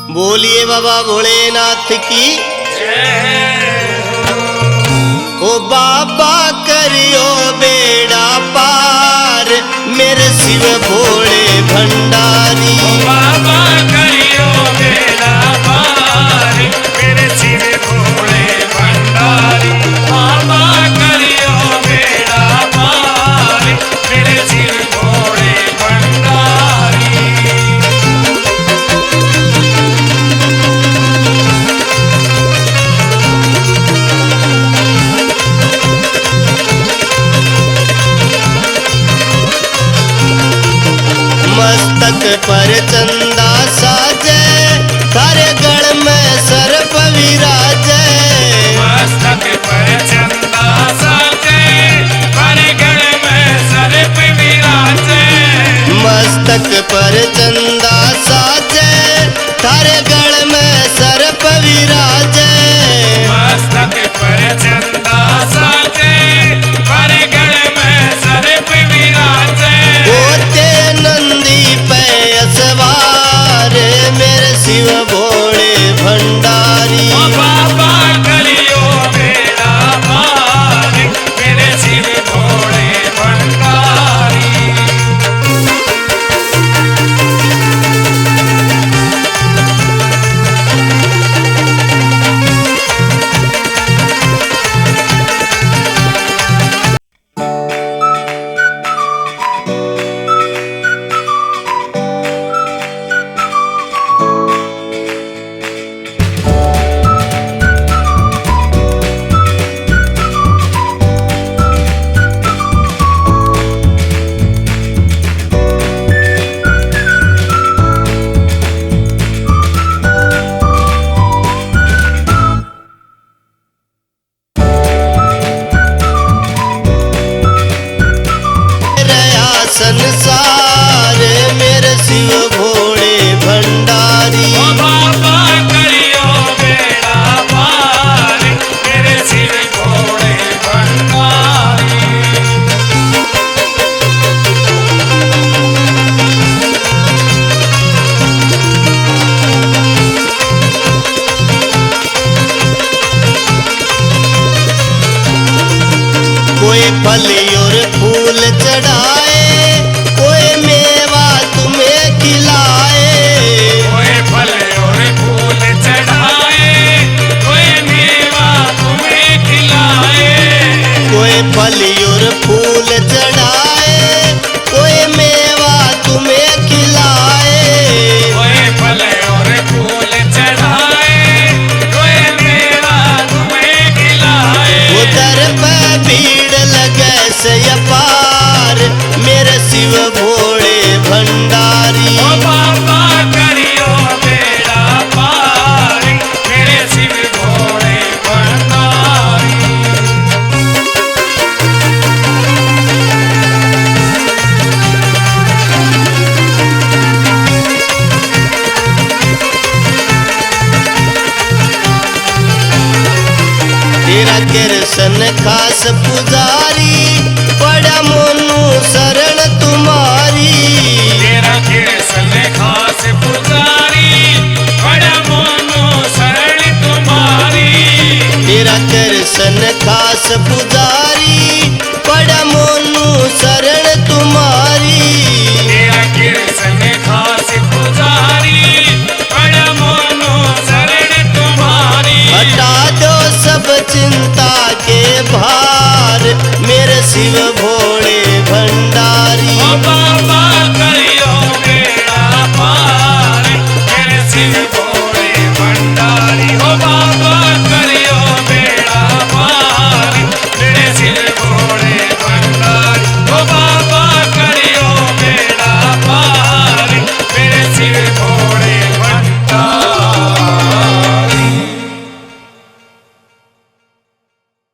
बोलिए बाबा भोलेनाथ की ओ बाबा करियो बेड़ा पार मेरे शिव भोले भंडारी। बाबा करियो बेड़ा पार मेरे शिव भोले भंडारी। बाबा करियो बेड़ा पार मेरे शिव भोले भंडारी। मस्तक पर चंदा साजे थारे गढ़ में सर्प विराजे। मस्तक पर चंदा साजे थारे गढ़ में सर्प विराजे। मस्तक पर चंदा साजे थारे गढ़ में सर्प विराजे। मस्तक पर चंदा साजे थारे गढ़ में सर्प विराजे। होते नंदी पे सवार मेरे शिव भोले भंडारी। बाबा करियो बेड़ा पार मेरे शिव भोले भंडारी। रया संसार मेरे शिव भोले भंडारी। बाबा करियो बेड़ा पार मेरे शिव भोले भंडारी। कोई फल और फूल चढ़ाए कोई मेवा तुम्हें खिलाए। कोई फल और फूल चढ़ाए कोई मेवा तुम्हें खिलाए। कोई फल और फूल चढ़ाए कोई मेवा तुम्हें खिलाए। कोई फल और फूल चढ़ाए कोई मेवा तुम्हें खिलाए। उधर पे भीड़ लगे से अपार मेरे शिव भोले भंडारी। बाबा करियो बेड़ा पार मेरे शिव भोले भंडारी। तेरा कृष्ण खास पुजारी बड़ा मोनू शरण तुम्हारी। तेरा कृष्ण खास पुजारी बड़ा मोनो शरण तुम्हारी। तेरा कृष्ण खास पुजारी बड़ा मोनू शरण तुम्हारी। तेरा कृष्ण खास पुजारी बड़ा मोनो शरण तुम्हारी। हटा दो सब चिंता के भार मेरे शिव भोले